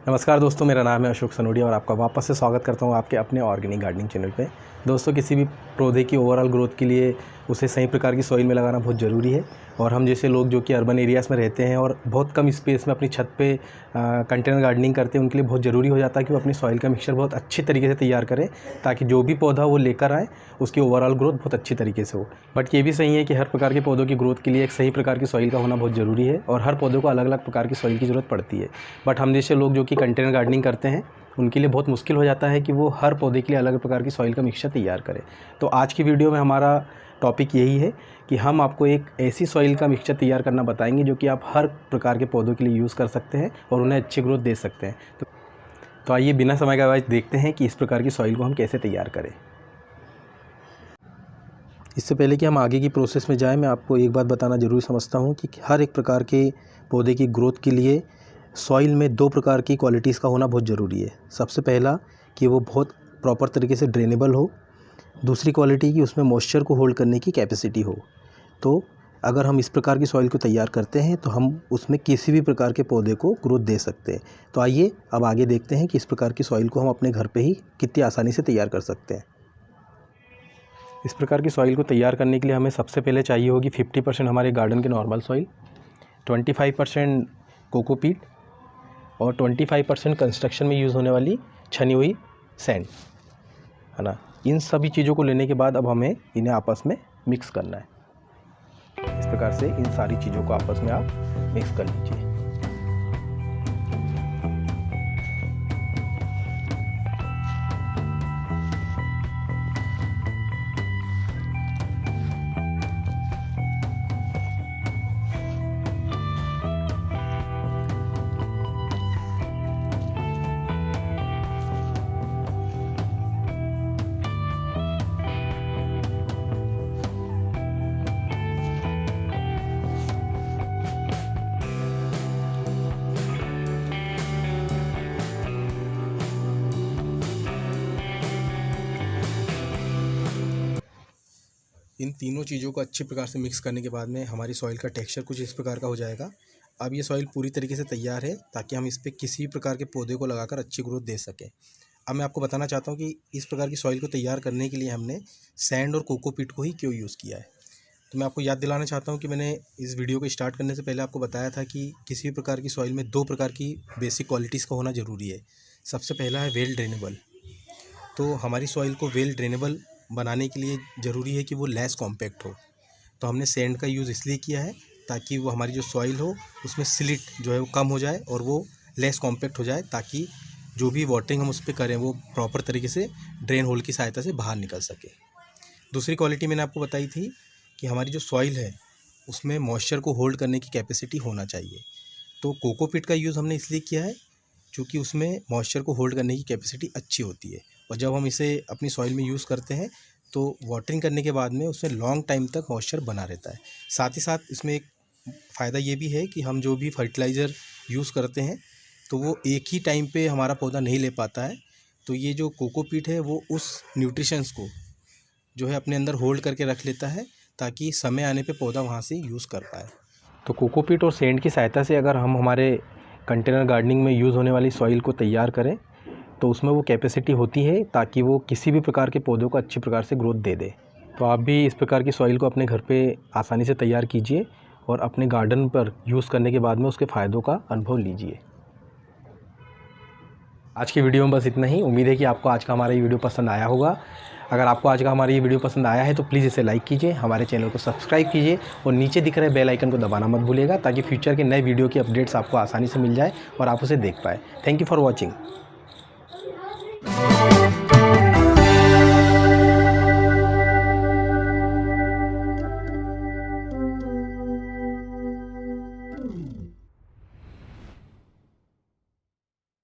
नमस्कार दोस्तों, मेरा नाम है अशोक सनोडिया और आपका वापस से स्वागत करता हूं आपके अपने ऑर्गेनिक गार्डनिंग चैनल पे। दोस्तों, किसी भी पौधे की ओवरऑल ग्रोथ के लिए उसे सही प्रकार की सॉइल में लगाना बहुत ज़रूरी है। और हम जैसे लोग जो कि अर्बन एरियाज़ में रहते हैं और बहुत कम स्पेस में अपनी छत पे कंटेनर गार्डनिंग करते हैं, उनके लिए बहुत ज़रूरी हो जाता है कि वो अपनी सॉइल का मिक्सचर बहुत अच्छी तरीके से तैयार करें, ताकि जो भी पौधा वो लेकर आए उसकी ओवरऑल ग्रोथ बहुत अच्छी तरीके से हो। बट ये भी सही है कि हर प्रकार के पौधों की ग्रोथ के लिए एक सही प्रकार की सॉइल का होना बहुत ज़रूरी है और हर पौधे को अलग अलग प्रकार की सॉइल की ज़रूरत पड़ती है। बट हम जैसे लोग जो कि कंटेनर गार्डनिंग करते हैं, उनके लिए बहुत मुश्किल हो जाता है कि वो हर पौधे के लिए अलग प्रकार की सॉइल का मिक्सचर तैयार करें। तो आज की वीडियो में हमारा टॉपिक यही है कि हम आपको एक ऐसी सॉइल का मिक्सचर तैयार करना बताएंगे जो कि आप हर प्रकार के पौधों के लिए यूज़ कर सकते हैं और उन्हें अच्छी ग्रोथ दे सकते हैं। तो आइए बिना समय गवाए देखते हैं कि इस प्रकार की सॉइल को हम कैसे तैयार करें। इससे पहले कि हम आगे की प्रोसेस में जाएं, मैं आपको एक बात बताना ज़रूरी समझता हूं कि हर एक प्रकार के पौधे की ग्रोथ के लिए सॉइल में दो प्रकार की क्वालिटीज़ का होना बहुत ज़रूरी है। सबसे पहला कि वो बहुत प्रॉपर तरीके से ड्रेनेबल हो, दूसरी क्वालिटी कि उसमें मॉइस्चर को होल्ड करने की कैपेसिटी हो। तो अगर हम इस प्रकार की सॉइल को तैयार करते हैं तो हम उसमें किसी भी प्रकार के पौधे को ग्रोथ दे सकते हैं। तो आइए अब आगे देखते हैं कि इस प्रकार की सॉइल को हम अपने घर पे ही कितनी आसानी से तैयार कर सकते हैं। इस प्रकार की सॉइल को तैयार करने के लिए हमें सबसे पहले चाहिए होगी 50% हमारे गार्डन की नॉर्मल सॉइल, 25% कोकोपीट और 25% कंस्ट्रक्शन में यूज़ होने वाली छनी हुई सैंड, है ना। इन सभी चीज़ों को लेने के बाद अब हमें इन्हें आपस में मिक्स करना है। इस प्रकार से इन सारी चीज़ों को आपस में आप मिक्स कर लीजिए। इन तीनों चीज़ों को अच्छी प्रकार से मिक्स करने के बाद में हमारी सॉइल का टेक्सचर कुछ इस प्रकार का हो जाएगा। अब ये सॉइल पूरी तरीके से तैयार है ताकि हम इस पर किसी प्रकार के पौधे को लगाकर अच्छी ग्रोथ दे सकें। अब मैं आपको बताना चाहता हूँ कि इस प्रकार की सॉइल को तैयार करने के लिए हमने सैंड और कोकोपीट को ही क्यों यूज़ किया है। तो मैं आपको याद दिलाना चाहता हूँ कि मैंने इस वीडियो को स्टार्ट करने से पहले आपको बताया था कि किसी भी प्रकार की सॉइल में दो प्रकार की बेसिक क्वालिटीज़ का होना ज़रूरी है। सबसे पहला है वेल ड्रेनेबल। तो हमारी सॉइल को वेल ड्रेनेबल बनाने के लिए ज़रूरी है कि वो लेस कॉम्पैक्ट हो। तो हमने सैंड का यूज़ इसलिए किया है ताकि वो हमारी जो सॉइल हो उसमें स्लिट जो है वो कम हो जाए और वो लेस कॉम्पैक्ट हो जाए, ताकि जो भी वाटरिंग हम उस पर करें वो प्रॉपर तरीके से ड्रेन होल की सहायता से बाहर निकल सके। दूसरी क्वालिटी मैंने आपको बताई थी कि हमारी जो सॉइल है उसमें मॉइस्चर को होल्ड करने की कैपेसिटी होना चाहिए। तो कोकोपीट का यूज़ हमने इसलिए किया है क्योंकि उसमें मॉइस्चर को होल्ड करने की कैपेसिटी अच्छी होती है और जब हम इसे अपनी सॉइल में यूज़ करते हैं तो वाटरिंग करने के बाद में उसमें लॉन्ग टाइम तक मॉइस्चर बना रहता है। साथ ही साथ इसमें एक फ़ायदा ये भी है कि हम जो भी फर्टिलाइज़र यूज़ करते हैं तो वो एक ही टाइम पे हमारा पौधा नहीं ले पाता है। तो ये जो कोकोपीट है वो उस न्यूट्रिशंस को जो है अपने अंदर होल्ड करके रख लेता है, ताकि समय आने पे पौधा वहाँ से यूज़ कर पाए। तो कोकोपीट और सैंड की सहायता से अगर हम हमारे कंटेनर गार्डनिंग में यूज़ होने वाली सॉइल को तैयार करें तो उसमें वो कैपेसिटी होती है ताकि वो किसी भी प्रकार के पौधों को अच्छी प्रकार से ग्रोथ दे दे। तो आप भी इस प्रकार की सॉइल को अपने घर पे आसानी से तैयार कीजिए और अपने गार्डन पर यूज़ करने के बाद में उसके फ़ायदों का अनुभव लीजिए। आज की वीडियो में बस इतना ही। उम्मीद है कि आपको आज का हमारा ये वीडियो पसंद आया होगा। अगर आपको आज का हमारा ये वीडियो पसंद आया है तो प्लीज़ इसे लाइक कीजिए, हमारे चैनल को सब्सक्राइब कीजिए और नीचे दिख रहे बेल आइकन को दबाना मत भूलिएगा, ताकि फ्यूचर के नए वीडियो की अपडेट्स आपको आसानी से मिल जाए और आप उसे देख पाए। Thank you for watching.